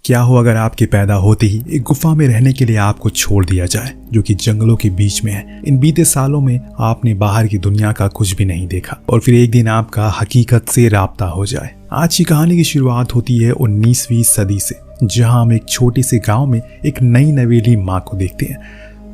क्या हो अगर आपके पैदा होते ही एक गुफा में रहने के लिए आपको छोड़ दिया जाए, जो कि जंगलों के बीच में है। इन बीते सालों में आपने बाहर की दुनिया का कुछ भी नहीं देखा और फिर एक दिन आपका हकीकत से राब्ता हो जाए। आज की कहानी की शुरुआत होती है 19वीं सदी से, जहां हम एक छोटे से गांव में एक नई नवेली माँ को देखते हैं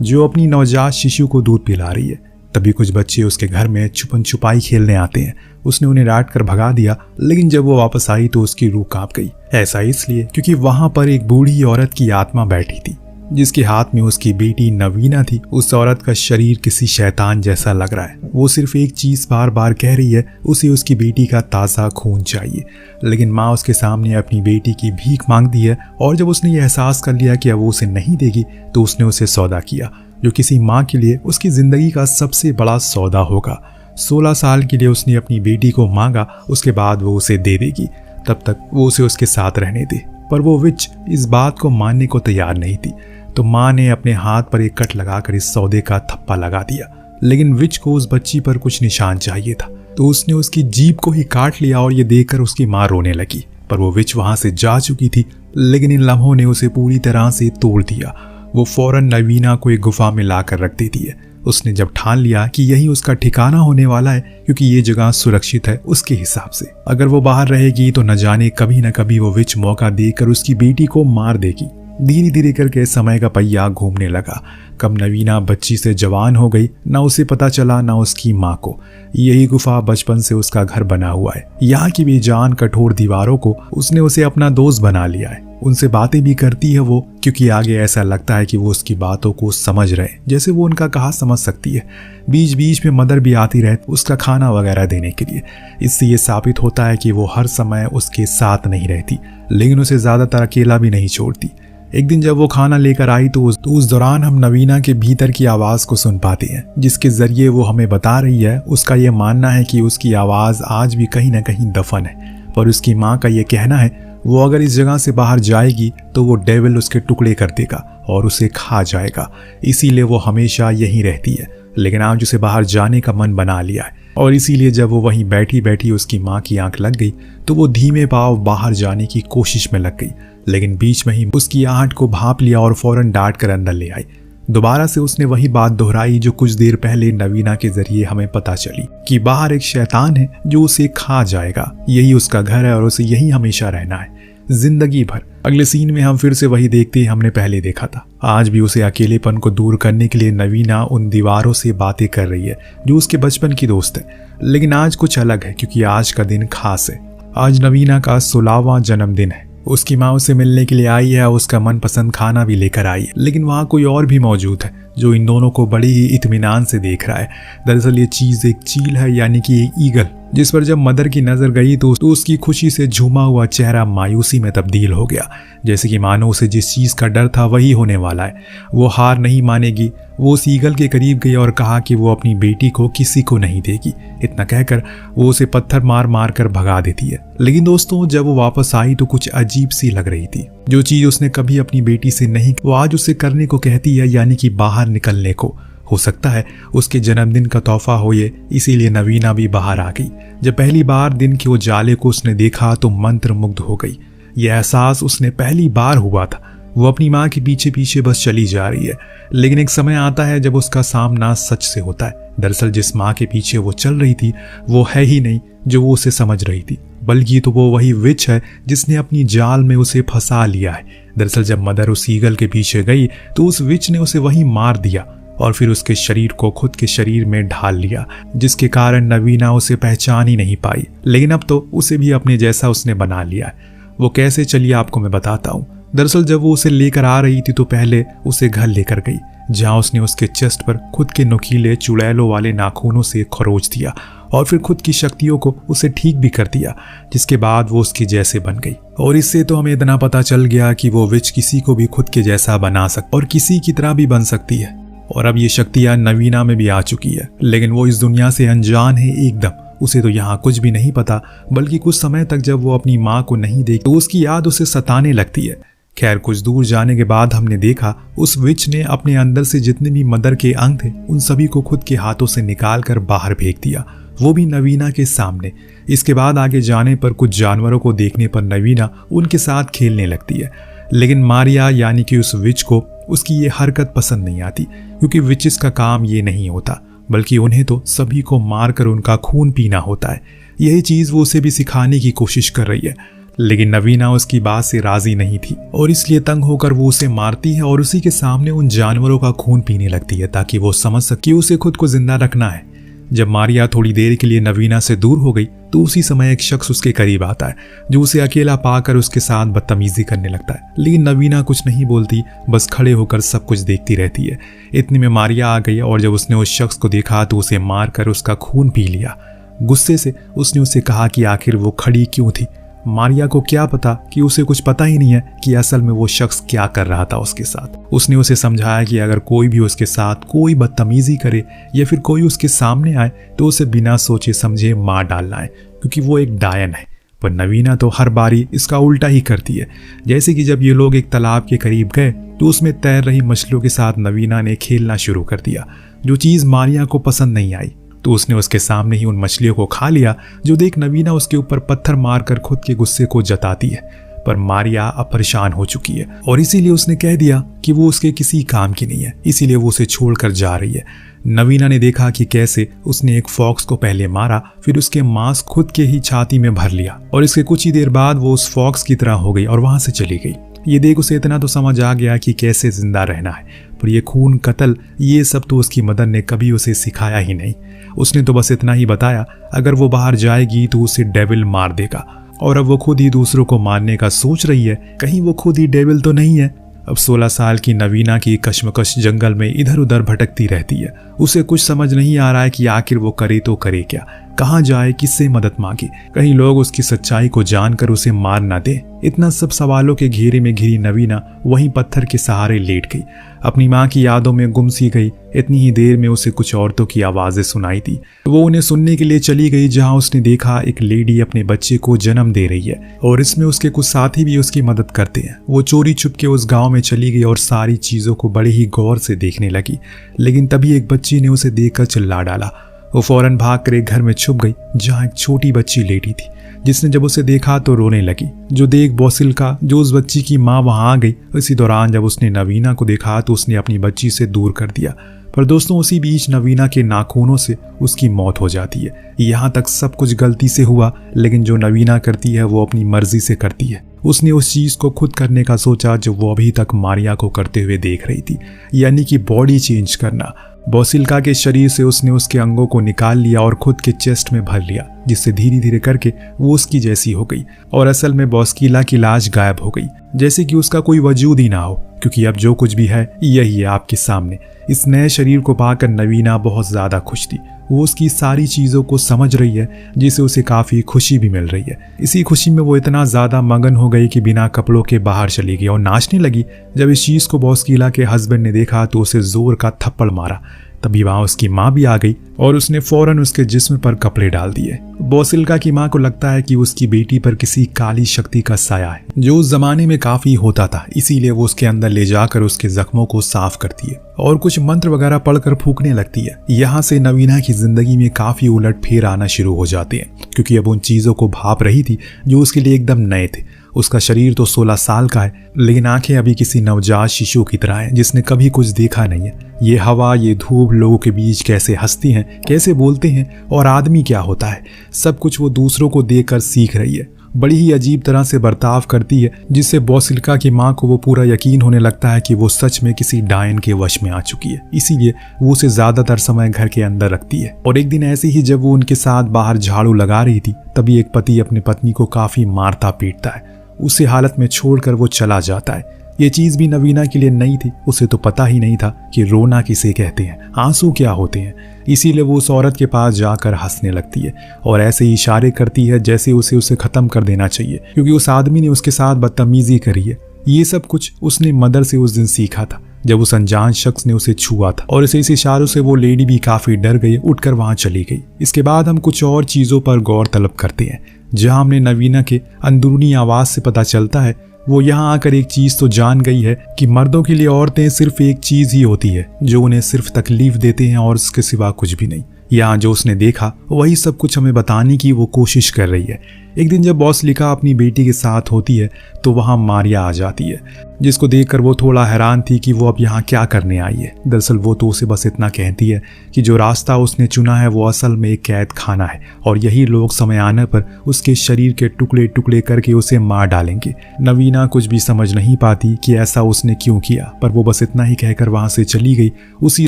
जो अपनी नवजात शिशु को दूध पिला रही है। तभी कुछ बच्चे उसके घर में छुपन छुपाई खेलने आते हैं। उसने उन्हें डांट कर भगा दिया, लेकिन जब वो वापस आई तो उसकी रूह कांप गई। ऐसा इसलिए क्योंकि वहां पर एक बूढ़ी औरत की आत्मा बैठी थी, जिसके हाथ में उसकी बेटी नवीना थी। उस औरत का शरीर किसी शैतान जैसा लग रहा है। वो सिर्फ एक चीज बार बार कह रही है, उसे उसकी बेटी का ताज़ा खून चाहिए। लेकिन माँ उसके सामने अपनी बेटी की भीख मांगती है और जब उसने ये एहसास कर लिया कि अब वो उसे नहीं देगी तो उसने उसे सौदा किया, जो किसी माँ के लिए उसकी जिंदगी का सबसे बड़ा सौदा होगा। 16 साल के लिए उसने अपनी बेटी को मांगा, उसके बाद वो उसे दे देगी, तब तक वो उसे उसके साथ रहने दे। पर वो विच इस बात को मानने को तैयार नहीं थी, तो माँ ने अपने हाथ पर एक कट लगाकर इस सौदे का थप्पा लगा दिया। लेकिन विच को उस बच्ची पर कुछ निशान चाहिए था, तो उसने उसकी जीभ को ही काट लिया और ये देखकर उसकी माँ रोने लगी। पर वो विच वहां से जा चुकी थी, लेकिन इन लम्हों ने उसे पूरी तरह से तोड़ दिया। वो फौरन नवीना को एक गुफा में लाकर रख देती है। उसने जब ठान लिया कि यही उसका ठिकाना होने वाला है, क्योंकि ये जगह सुरक्षित है उसके हिसाब से। अगर वो बाहर रहेगी तो न जाने कभी न कभी वो विच मौका देकर उसकी बेटी को मार देगी। धीरे धीरे करके समय का पहिया घूमने लगा। कब नवीना बच्ची से जवान हो गई, ना उसे पता चला ना उसकी माँ को। यही गुफा बचपन से उसका घर बना हुआ है। यहाँ की बेजान कठोर दीवारों को उसने उसे अपना दोस्त बना लिया है। उनसे बातें भी करती है वो, क्योंकि आगे ऐसा लगता है कि वो उसकी बातों को समझ रहे हैं, जैसे वो उनका कहा समझ सकती है। बीच बीच में मदर भी आती रहती उसका खाना वगैरह देने के लिए। इससे ये साबित होता है कि वो हर समय उसके साथ नहीं रहती, लेकिन उसे ज्यादातर अकेला भी नहीं छोड़ती। एक दिन जब वो खाना लेकर आई तो उस दौरान हम नवीना के भीतर की आवाज़ को सुन पाते हैं, जिसके जरिए वो हमें बता रही है। उसका ये मानना है कि उसकी आवाज़ आज भी कहीं ना कहीं दफन है, पर उसकी माँ का ये कहना है वो अगर इस जगह से बाहर जाएगी तो वो डेविल उसके टुकड़े कर देगा और उसे खा जाएगा। इसीलिए वो हमेशा यहीं रहती है, लेकिन आज उसे बाहर जाने का मन बना लिया है। और इसीलिए जब वो वहीं बैठी बैठी उसकी माँ की आंख लग गई तो वो धीमे पांव बाहर जाने की कोशिश में लग गई, लेकिन बीच में ही उसकी आहट को भांप लिया और फौरन डांट कर अंदर ले आई। दोबारा से उसने वही बात दोहराई जो कुछ देर पहले नवीना के जरिए हमें पता चली, कि बाहर एक शैतान है जो उसे खा जाएगा। यही उसका घर है और उसे यही हमेशा रहना है, जिंदगी भर। अगले सीन में हम फिर से वही देखते ही हमने पहले देखा था। आज भी उसे अकेलेपन को दूर करने के लिए नवीना उन दीवारों से बातें कर रही है जो उसके बचपन की दोस्त है। लेकिन आज कुछ अलग है, क्योंकि आज का दिन खास है। आज नवीना का 16वां जन्मदिन है। उसकी माँ उसे मिलने के लिए आई है, उसका मनपसंद खाना भी लेकर आई है। लेकिन वहाँ कोई और भी मौजूद है जो इन दोनों को बड़ी ही इत्मीनान से देख रहा है। दरअसल ये चीज एक चील है, यानी कि एक ईगल, जिस पर जब मदर की नजर गई तो उसकी खुशी से झूमा हुआ चेहरा मायूसी में तब्दील हो गया, जैसे कि मानो उसे जिस चीज का डर था वही होने वाला है। वो हार नहीं मानेगी। वो उस ईगल के करीब गई और कहा कि वो अपनी बेटी को किसी को नहीं देगी। इतना कहकर वो उसे पत्थर मार मार कर भगा देती है। लेकिन दोस्तों, जब वो वापस आई तो कुछ अजीब सी लग रही थी। जो चीज उसने कभी अपनी बेटी से नहीं, वो आज उसे करने को कहती है, यानी कि बाहर निकलने को। हो सकता है उसके जन्मदिन का तोहफा हो ये, इसीलिए नवीना भी बाहर आ गई। जब पहली बार दिन के उजाले को उसने देखा तो मंत्र मुग्ध हो गई। यह एहसास उसने पहली बार हुआ था। वो अपनी माँ के पीछे पीछे बस चली जा रही है, लेकिन एक समय आता है जब उसका सामना सच से होता है। दरअसल जिस माँ के पीछे वो चल रही थी वो है ही नहीं जो वो उसे समझ रही थी, बल्कि तो वो वही विच है जिसने अपनी जाल में उसे फंसा लिया है। दरअसल जब मदर उस ईगल के पीछे गई तो उस विच ने उसे वहीं मार दिया और फिर उसके शरीर को खुद के शरीर में ढाल लिया, जिसके कारण नवीना उसे पहचान ही नहीं पाई। लेकिन अब तो उसे भी अपने जैसा उसने बना लिया है। वो कैसे, चलिए आपको मैं बताता हूँ। दरअसल जब वो उसे लेकर आ रही थी तो पहले उसे घर लेकर गई, जहाँ उसने उसके चेस्ट पर खुद के नुकीले चुड़ैलों वाले नाखूनों से खरोच दिया और फिर खुद की शक्तियों को उसे ठीक भी कर दिया, जिसके बाद वो उसकी जैसे बन गई। और इससे तो हमें इतना पता चल गया कि वो विच किसी को भी खुद के जैसा बना सकती और किसी की तरह भी बन सकती है। और अब ये शक्तियां नवीना में भी आ चुकी है, लेकिन वो इस दुनिया से अनजान है एकदम। उसे तो यहाँ कुछ भी नहीं पता, बल्कि कुछ समय तक जब वो अपनी माँ को नहीं देखती तो उसकी याद उसे सताने लगती है। खैर, कुछ दूर जाने के बाद हमने देखा उस विच ने अपने अंदर से जितने भी मदर के अंग थे उन सभी को खुद के हाथों से निकाल कर बाहर फेंक दिया, वो भी नवीना के सामने। इसके बाद आगे जाने पर कुछ जानवरों को देखने पर नवीना उनके साथ खेलने लगती है। लेकिन मारिया यानी कि उस विच को उसकी ये हरकत पसंद नहीं आती, क्योंकि विचेस का काम ये नहीं होता, बल्कि उन्हें तो सभी को मारकर उनका खून पीना होता है। यही चीज वो उसे भी सिखाने की कोशिश कर रही है, लेकिन नवीना उसकी बात से राजी नहीं थी और इसलिए तंग होकर वो उसे मारती है और उसी के सामने उन जानवरों का खून पीने लगती है ताकि वो समझ सके कि उसे खुद को जिंदा रखना है। जब मारिया थोड़ी देर के लिए नवीना से दूर हो गई तो उसी समय एक शख्स उसके करीब आता है जो उसे अकेला पाकर उसके साथ बदतमीजी करने लगता है, लेकिन नवीना कुछ नहीं बोलती, बस खड़े होकर सब कुछ देखती रहती है। इतने में मारिया आ गई और जब उसने उस शख्स को देखा तो उसे मारकर उसका खून पी लिया। गुस्से से उसने उसे कहा कि आखिर वो खड़ी क्यों थी। मारिया को क्या पता कि उसे कुछ पता ही नहीं है कि असल में वो शख्स क्या कर रहा था उसके साथ। उसने उसे समझाया कि अगर कोई भी उसके साथ कोई बदतमीजी करे या फिर कोई उसके सामने आए तो उसे बिना सोचे समझे मार डालना है, क्योंकि वो एक डायन है। पर नवीना तो हर बारी इसका उल्टा ही करती है। जैसे कि जब ये लोग एक तालाब के करीब गए तो उसमें तैर रही मछलियों के साथ नवीना ने खेलना शुरू कर दिया, जो चीज़ मारिया को पसंद नहीं आई। तो उसने उसके सामने ही उन मछलियों को खा लिया, जो देख नवीना उसके ऊपर पत्थर मारकर खुद के गुस्से को जताती है। पर मारिया अब परेशान हो चुकी है और इसीलिए उसने कह दिया कि वो उसके किसी काम की नहीं है, इसीलिए वो उसे छोड़कर जा रही है। नवीना ने देखा कि कैसे उसने एक फॉक्स को पहले मारा, फिर उसके मांस खुद के ही छाती में भर लिया और इसके कुछ ही देर बाद वो उस फॉक्स की तरह हो गई और वहां से चली गई। ये देख उसे इतना तो समझ आ गया कि कैसे जिंदा रहना है, पर ये खून कत्ल ये सब तो उसकी मदर ने कभी उसे सिखाया ही नहीं। उसने तो बस इतना ही बताया, अगर वो बाहर जाएगी तो उसे डेविल मार देगा, और अब वो खुद ही दूसरों को मारने का सोच रही है, कहीं वो खुद ही डेविल तो नहीं है। अब 16 साल की नवीना की कश्मकश जंगल में इधर उधर भटकती रहती है। उसे कुछ समझ नहीं आ रहा है कि आखिर वो करे तो करे क्या, कहाँ जाए, किससे मदद मांगे, कहीं लोग उसकी सच्चाई को जानकर उसे मार ना दे। इतना सब सवालों के घेरे में घिरी नवीना वहीं पत्थर के सहारे लेट गई, अपनी माँ की यादों में गुम सी गई। इतनी ही देर में उसे कुछ औरतों की आवाजें सुनाई थी। वो उन्हें सुनने के लिए चली गई, जहां उसने देखा एक लेडी अपने बच्चे को जन्म दे रही है और इसमें उसके कुछ साथी भी उसकी मदद करते हैं। वो चोरी छुप के उस गांव में चली गई और सारी चीजों को बड़े ही गौर से देखने लगी, लेकिन तभी एक बच्ची ने उसे देखकर चिल्ला डाला। वो फौरन भागकर एक घर में छुप गई जहां एक छोटी बच्ची लेटी थी, जिसने जब उसे देखा तो रोने लगी। जो देख बॉसिल्का, जो उस बच्ची की माँ, वहां आ गई। इसी दौरान जब उसने नवीना को देखा तो उसने अपनी बच्ची से दूर कर दिया। पर दोस्तों, उसी बीच नवीना के नाखूनों से उसकी मौत हो जाती है। यहाँ तक सब कुछ गलती से हुआ, लेकिन जो नवीना करती है वो अपनी मर्जी से करती है। उसने उस चीज को खुद करने का सोचा जो वो अभी तक मारिया को करते हुए देख रही थी, यानी कि बॉडी चेंज करना। बॉसिल्का के शरीर से उसने उसके अंगों को निकाल लिया और खुद के चेस्ट में भर लिया, जिससे धीरे धीरे करके वो उसकी जैसी हो गई। और असल में बॉस्कीला की लाश गायब हो गई, जैसे कि उसका कोई वजूद ही ना हो, क्योंकि अब जो कुछ भी है यही है आपके सामने। इस नए शरीर को पाकर नवीना बहुत ज्यादा खुश थी। वो उसकी सारी चीजों को समझ रही है, जिससे उसे काफी खुशी भी मिल रही है। इसी खुशी में वो इतना ज्यादा मगन हो गई कि बिना कपड़ों के बाहर चली गई और नाचने लगी। जब इस चीज को बॉस्कीला के हस्बैंड ने देखा तो उसे जोर का थप्पड़ मारा। तभी वहां उसकी माँ भी आ गई और उसने फौरन उसके जिस्म पर कपड़े डाल दिए। बॉसिल्का की माँ को लगता है कि उसकी बेटी पर किसी काली शक्ति का साया है, जो उस जमाने में काफी होता था, इसीलिए वो उसके अंदर ले जाकर उसके जख्मों को साफ करती है और कुछ मंत्र वगैरह पढ़कर फूंकने लगती है। यहाँ से नवीना की जिंदगी में काफी उलट फेर आना शुरू हो जाते हैं, क्योंकि अब उन चीजों को भाप रही थी जो उसके लिए एकदम नए थे। उसका शरीर तो 16 साल का है, लेकिन आंखें अभी किसी नवजात शिशु की तरह हैं जिसने कभी कुछ देखा नहीं है। ये हवा, ये धूप, लोगों के बीच कैसे हंसती हैं, कैसे बोलते हैं और आदमी क्या होता है, सब कुछ वो दूसरों को देखकर सीख रही है। बड़ी ही अजीब तरह से बर्ताव करती है, जिससे बॉसिल्का की माँ को वो पूरा यकीन होने लगता है कि वो सच में किसी डायन के वश में आ चुकी है। इसीलिए वो उसे ज्यादातर समय घर के अंदर रखती है। और एक दिन ऐसे ही जब वो उनके साथ बाहर झाड़ू लगा रही थी, तभी एक पति अपनी पत्नी को काफी मारता पीटता है। उसे हालत में छोड़कर वो चला जाता है। ये चीज भी नवीना के लिए नई थी। उसे तो पता ही नहीं था कि रोना किसे कहते हैं, आंसू क्या होते हैं। इसीलिए वो उस औरत के पास जाकर हंसने लगती है और ऐसे ही इशारे करती है जैसे उसे खत्म कर देना चाहिए, क्योंकि उस आदमी ने उसके साथ बदतमीजी करी है। ये सब कुछ उसने मदर से उस दिन सीखा था, जब उस अनजान शख्स ने उसे छुआ था। और इस इशारों से वो लेडी भी काफी डर गई, उठकर वहां चली गई। इसके बाद हम कुछ और चीजों पर गौर तलब करते हैं, जहां हमने नवीना के अंदरूनी आवाज से पता चलता है वो यहाँ आकर एक चीज तो जान गई है कि मर्दों के लिए औरतें सिर्फ एक चीज ही होती है जो उन्हें सिर्फ तकलीफ देते हैं और उसके सिवा कुछ भी नहीं। यहाँ जो उसने देखा वही सब कुछ हमें बताने की वो कोशिश कर रही है। एक दिन जब बॉसलिका अपनी बेटी के साथ होती है तो वहाँ मारिया आ जाती है, जिसको देखकर वो थोड़ा हैरान थी कि वो अब यहाँ क्या करने आई है। दरअसल वो तो उसे बस इतना कहती है कि जो रास्ता उसने चुना है वो असल में एक कैद खाना है और यही लोग समय आने पर उसके शरीर के टुकड़े टुकड़े करके उसे मार डालेंगे। नवीना कुछ भी समझ नहीं पाती कि ऐसा उसने क्यों किया, पर वो बस इतना ही कहकर वहाँ से चली गई। उसी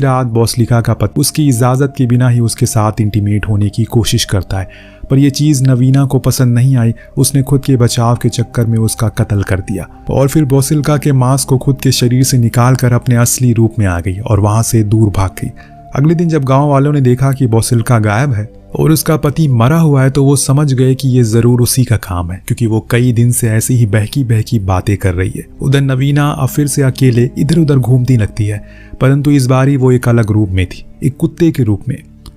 रात बॉसलिका का पति उसकी इजाज़त के बिना ही उसके साथ इंटीमेट होने की कोशिश करता है, पर यह चीज़ नवीना को पसंद नहीं आई। उसने खुद के बचाव के चक्कर में उसका कत्ल कर दिया और फिर बॉसलिका के मांस को खुद के शरीर से निकालकर अपने असली रूप में आ गई और वहां से दूर भाग गई। अगले दिन जब गांव वालों ने देखा कि बॉसलिका गायब है और उसका पति मरा हुआ है तो वो समझ गए कि ये जरूर उसी का काम है, क्योंकि वो कई दिन से ऐसी ही बहकी बहकी बातें कर रही है। उधर नवीना अब फिर से अकेले इधर उधर घूमती लगती है, परंतु इस बारी वो एक अलग रूप में थी, एक कुत्ते के रूप में।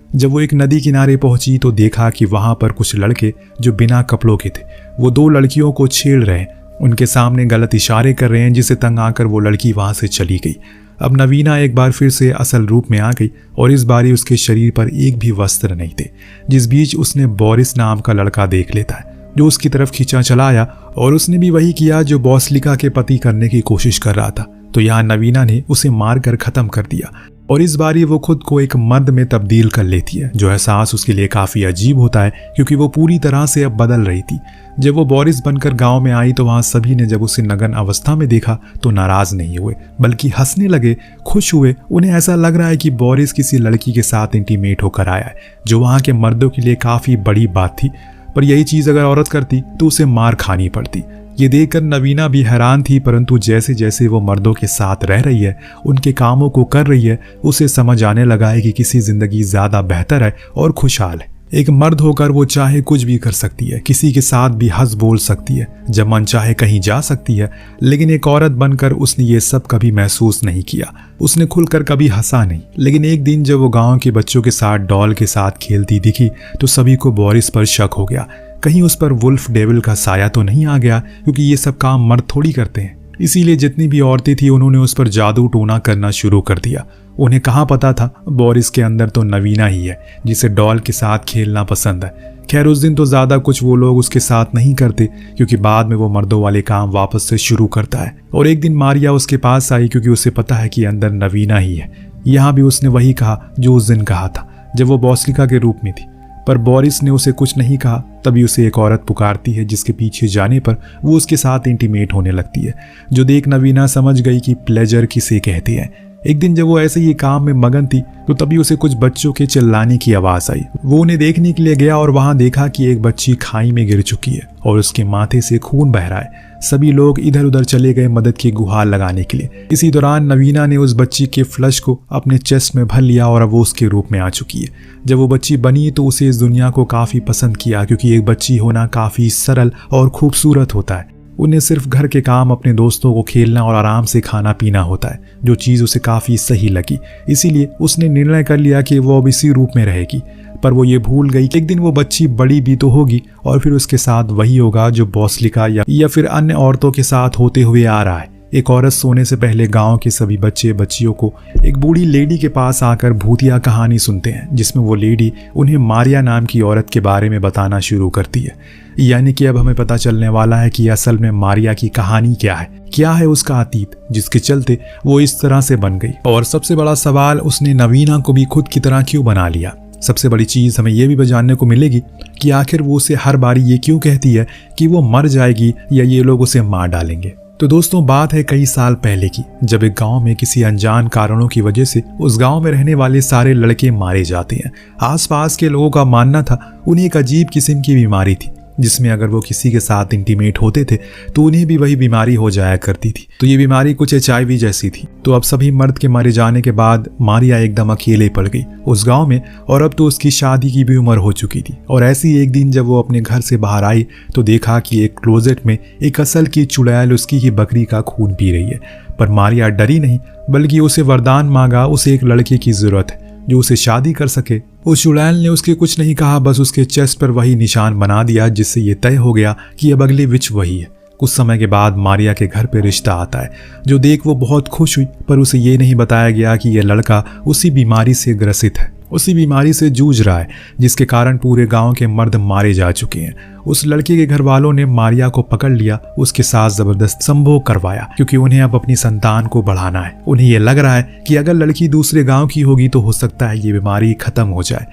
जब वो एक नदी किनारे पहुंची तो देखा कि वहां पर कुछ लड़के जो बिना कपड़ों के थे वो दो लड़कियों को छेड़ रहे हैं, उनके सामने गलत इशारे कर रहे हैं, जिसे तंग आकर वो लड़की वहां से चली गई। अब नवीना एक बार फिर से असल रूप में आ गई और इस बारी उसके शरीर पर एक भी वस्त्र नहीं थे। जिस बीच उसने बोरिस नाम का लड़का देख लेता है जो उसकी तरफ खींचा चला आया और उसने भी वही किया जो बॉसलिका के पति करने की कोशिश कर रहा था। तो यहाँ नवीना ने उसे मारकर खत्म कर दिया और इस बारी वो खुद को एक मर्द में तब्दील कर लेती है, जो एहसास उसके लिए काफ़ी अजीब होता है क्योंकि वो पूरी तरह से अब बदल रही थी। जब वो बोरिस बनकर गांव में आई तो वहाँ सभी ने जब उसे नग्न अवस्था में देखा तो नाराज़ नहीं हुए, बल्कि हंसने लगे, खुश हुए। उन्हें ऐसा लग रहा है कि बोरिस किसी लड़की के साथ इंटीमेट होकर आया है, जो वहाँ के मर्दों के लिए काफ़ी बड़ी बात थी। पर यही चीज़ अगर औरत करती तो उसे मार खानी पड़ती। ये देखकर नवीना भी हैरान थी, परंतु जैसे जैसे वो मर्दों के साथ रह रही है, उनके कामों को कर रही है, उसे समझ आने लगा है कि किसी जिंदगी ज़्यादा बेहतर है और खुशहाल है। एक मर्द होकर वो चाहे कुछ भी कर सकती है, किसी के साथ भी हंस बोल सकती है, जब मन चाहे कहीं जा सकती है। लेकिन एक औरत बनकर उसने ये सब कभी महसूस नहीं किया। उसने खुलकर कभी हंसा नहीं। लेकिन एक दिन जब वो गांव के बच्चों के साथ डॉल के साथ खेलती दिखी तो सभी को बोरिस पर शक हो गया, कहीं उस पर वुल्फ डेविल का साया तो नहीं आ गया, क्योंकि ये सब काम मर्द थोड़ी करते हैं। इसीलिए जितनी भी औरतें थी उन्होंने उस पर जादू टोना करना शुरू कर दिया। उन्हें कहाँ पता था बोरिस के अंदर तो नवीना ही है, जिसे डॉल के साथ खेलना पसंद है। खैर उस दिन तो ज़्यादा कुछ वो लोग उसके साथ नहीं करते, क्योंकि बाद में वो मर्दों वाले काम वापस से शुरू करता है। और एक दिन मारिया उसके पास आई क्योंकि उसे पता है कि अंदर नवीना ही है। यहाँ भी उसने वही कहा जो उस दिन कहा था जब वो बॉसलिका के रूप में थी, पर बोरिस ने उसे कुछ नहीं कहा। तभी उसे एक औरत पुकारती है, जिसके पीछे जाने पर वो उसके साथ इंटीमेट होने लगती है, जो देख नवीना समझ गई कि प्लेजर किसे कहते हैं। एक दिन जब वो ऐसे ही काम में मगन थी तो तभी उसे कुछ बच्चों के चिल्लाने की आवाज़ आई। वो उन्हें देखने के लिए गया और वहां देखा कि एक बच्ची खाई में गिर चुकी है और उसके माथे से खून बह रहा है। सभी लोग इधर उधर चले गए मदद की गुहार लगाने के लिए। इसी दौरान नवीना ने उस बच्ची के फ्लश को अपने चेस्ट में भर लिया और अब वो उसके रूप में आ चुकी है। जब वो बच्ची बनी तो उसे इस दुनिया को काफ़ी पसंद किया, क्योंकि एक बच्ची होना काफ़ी सरल और खूबसूरत होता है। उन्हें सिर्फ घर के काम, अपने दोस्तों को खेलना और आराम से खाना पीना होता है, जो चीज़ उसे काफ़ी सही लगी। इसीलिए उसने निर्णय कर लिया कि वो अब इसी रूप में रहेगी। पर वो ये भूल गई कि एक दिन वो बच्ची बड़ी भी तो होगी और फिर उसके साथ वही होगा जो बॉसलिका या फिर अन्य औरतों के साथ होते हुए आ रहा है। एक औरत सोने से पहले गांव के सभी बच्चे बच्चियों को एक बूढ़ी लेडी के पास आकर भूतिया कहानी सुनते हैं, जिसमें वो लेडी उन्हें मारिया नाम की औरत के बारे में बताना शुरू करती है। यानी कि अब हमें पता चलने वाला है कि असल में मारिया की कहानी क्या है उसका अतीत, जिसके चलते वो इस तरह से बन गई। और सबसे बड़ा सवाल, उसने नवीना को भी खुद की तरह क्यों बना लिया। सबसे बड़ी चीज़ हमें यह भी जानने को मिलेगी कि आखिर वो उसे हर बारी ये क्यों कहती है कि वो मर जाएगी या ये लोग उसे मार डालेंगे। तो दोस्तों, बात है कई साल पहले की, जब एक गांव में किसी अनजान कारणों की वजह से उस गांव में रहने वाले सारे लड़के मारे जाते हैं। आसपास के लोगों का मानना था उन्हें एक अजीब किस्म की बीमारी थी, जिसमें अगर वो किसी के साथ इंटीमेट होते थे तो उन्हें भी वही बीमारी हो जाया करती थी। तो ये बीमारी कुछ HIV जैसी थी। तो अब सभी मर्द के मारे जाने के बाद मारिया एकदम अकेले पड़ गई उस गांव में, और अब तो उसकी शादी की भी उम्र हो चुकी थी। और ऐसी एक दिन जब वो अपने घर से बाहर आई तो देखा कि एक क्लोजेट में एक असल की चुड़ैल उसकी ही बकरी का खून पी रही है। पर मारिया डरी नहीं, बल्कि उसे वरदान मांगा। उसे एक लड़के की जरूरत है जो उसे शादी कर सके। उस चुड़ैल ने उसके कुछ नहीं कहा, बस उसके चेस्ट पर वही निशान बना दिया, जिससे ये तय हो गया कि अब अगली विच वही है। कुछ समय के बाद मारिया के घर पे रिश्ता आता है, जो देख वो बहुत खुश हुई, पर उसे ये नहीं बताया गया कि यह लड़का उसी बीमारी से ग्रसित है। उसी बीमारी से जूझ रहा है जिसके कारण पूरे गांव के मर्द मारे जा चुके हैं। उस लड़के के घर वालों ने मारिया को पकड़ लिया, उसके साथ जबरदस्त संभोग करवाया क्योंकि उन्हें अब अपनी संतान को बढ़ाना है। उन्हें यह लग रहा है कि अगर लड़की दूसरे गांव की होगी तो हो सकता है ये बीमारी खत्म हो जाए।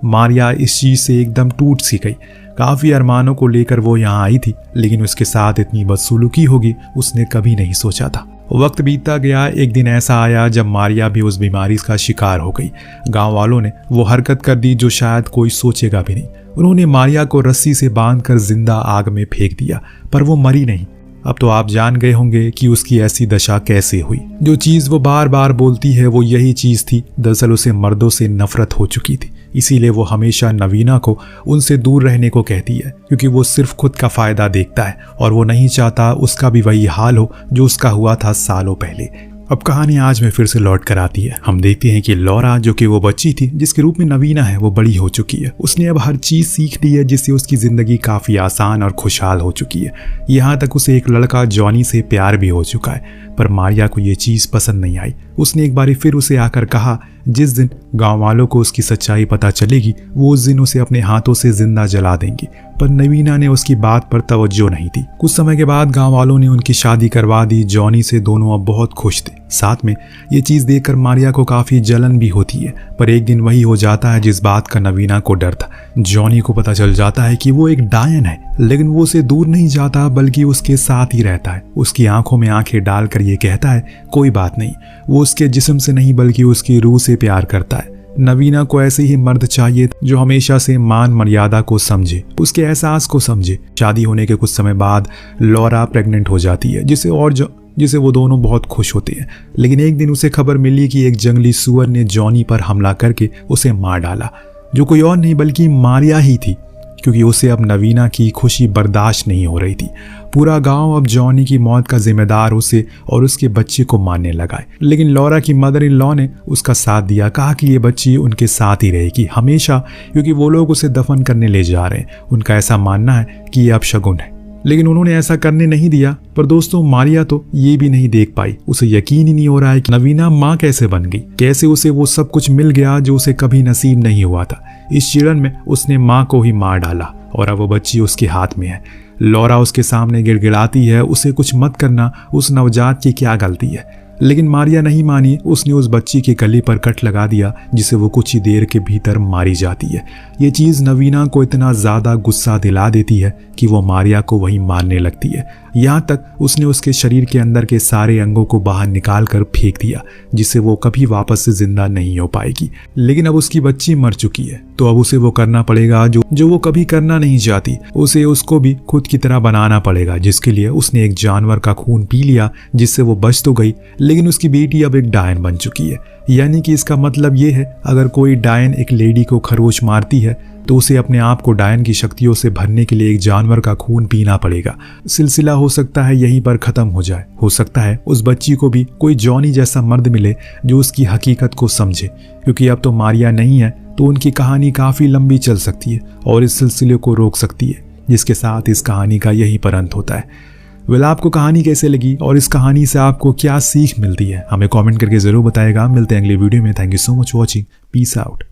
मारिया इस चीज से एकदम टूट सी गई। काफी अरमानों को लेकर वो यहाँ आई थी, लेकिन उसके साथ इतनी बदसलूकी होगी उसने कभी नहीं सोचा था। वक्त बीतता गया। एक दिन ऐसा आया जब मारिया भी उस बीमारी का शिकार हो गई। गांव वालों ने वो हरकत कर दी जो शायद कोई सोचेगा भी नहीं। उन्होंने मारिया को रस्सी से बांधकर जिंदा आग में फेंक दिया, पर वो मरी नहीं। अब तो आप जान गए होंगे कि उसकी ऐसी दशा कैसे हुई। जो चीज वो बार बार बोलती है वो यही चीज थी। दरअसल उसे मर्दों से नफरत हो चुकी थी, इसीलिए वो हमेशा नवीना को उनसे दूर रहने को कहती है, क्योंकि वो सिर्फ खुद का फायदा देखता है और वो नहीं चाहता उसका भी वही हाल हो जो उसका हुआ था सालों पहले। अब कहानी आज में फिर से लौट कर आती है। हम देखते हैं कि लौरा, जो कि वो बच्ची थी जिसके रूप में नवीना है, वो बड़ी हो चुकी है। उसने अब हर चीज सीख ली है जिससे उसकी जिंदगी काफी आसान और खुशहाल हो चुकी है। यहाँ तक उसे एक लड़का जॉनी से प्यार भी हो चुका है। पर मारिया को ये चीज पसंद नहीं आई। उसने एक बार फिर उसे आकर कहा जिस दिन गांव वालों को उसकी सच्चाई पता चलेगी वो उस दिन उसे अपने हाथों से जिंदा जला देंगी। पर नवीना ने उसकी बात पर तवज्जो नहीं दी। कुछ समय के बाद गांव वालों ने उनकी शादी करवा दी। जॉनी से दोनों अब बहुत खुश थे। साथ में ये चीज देखकर मारिया को काफी जलन भी होती है। पर एक दिन वही हो जाता है जिस बात का नवीना को डर था। जॉनी को पता चल जाता है कि वो एक डायन है, लेकिन वो उसे दूर नहीं जाता बल्कि उसके साथ ही रहता है। उसकी आंखों में आंखें डालकर ये कहता है कोई बात नहीं, वो उसके जिस्म से नहीं बल्कि उसकी रूह से प्यार करता है। नवीना को ऐसे ही मर्द चाहिए जो हमेशा से मान मर्यादा को समझे, उसके एहसास को समझे। शादी होने के कुछ समय बाद लौरा प्रेग्नेंट हो जाती है, जिसे वो दोनों बहुत खुश होते हैं। लेकिन एक दिन उसे खबर मिली कि एक जंगली सुअर ने जॉनी पर हमला करके उसे मार डाला, जो कोई और नहीं बल्कि मारिया ही थी, क्योंकि उसे अब नवीना की खुशी बर्दाश्त नहीं हो रही थी। पूरा गांव अब जॉनी की मौत का जिम्मेदार उसे और उसके बच्चे को मानने लगा है। लेकिन लौरा की मदर इन लॉ ने उसका साथ दिया, कहा कि ये बच्ची उनके साथ ही रहेगी हमेशा, क्योंकि वो लोग उसे दफन करने ले जा रहे हैं। उनका ऐसा मानना है कि ये अपशगुन है, लेकिन उन्होंने ऐसा करने नहीं दिया। पर दोस्तों, मारिया तो ये भी नहीं देख पाई। उसे यकीन ही नहीं हो रहा है कि नवीना माँ कैसे बन गई, कैसे उसे वो सब कुछ मिल गया जो उसे कभी नसीब नहीं हुआ था। इस चिड़न में उसने माँ को ही मार डाला और अब वो बच्ची उसके हाथ में है। लौरा उसके सामने गिड़गिड़ाती है, उसे कुछ मत करना, उस नवजात की क्या गलती है। लेकिन मारिया नहीं मानी। उसने उस बच्ची के गले पर कट लगा दिया, जिसे वो कुछ ही देर के भीतर मारी जाती है। ये चीज नवीना को इतना ज्यादा गुस्सा दिला देती है कि वो मारिया को वहीं मारने लगती है। यहाँ तक उसने उसके शरीर के अंदर के सारे अंगों को बाहर निकाल कर फेंक दिया, जिससे वो कभी वापस से जिंदा नहीं हो पाएगी। लेकिन अब उसकी बच्ची मर चुकी है, तो अब उसे वो करना पड़ेगा जो वो कभी करना नहीं चाहती। उसे उसको भी खुद की तरह बनाना पड़ेगा, जिसके लिए उसने एक जानवर का खून पी लिया, जिससे वो बच तो गई, लेकिन उसकी बेटी अब एक डायन बन चुकी है। यानी कि इसका मतलब ये है, अगर कोई डायन एक लेडी को खरोच मारती है तो उसे अपने आप को डायन की शक्तियों से भरने के लिए एक जानवर का खून पीना पड़ेगा। सिलसिला हो सकता है यहीं पर खत्म हो जाए। हो सकता है उस बच्ची को भी कोई जॉनी जैसा मर्द मिले जो उसकी हकीकत को समझे, क्योंकि अब तो मारिया नहीं है, तो उनकी कहानी काफी लंबी चल सकती है और इस सिलसिले को रोक सकती है, जिसके साथ इस कहानी का यही पर अंत होता है। आपको कहानी कैसे लगी और इस कहानी से आपको क्या सीख मिलती है, हमें कमेंट करके जरूर बताएगा। मिलते हैं अगली वीडियो में। Thank you so much watching. Peace out.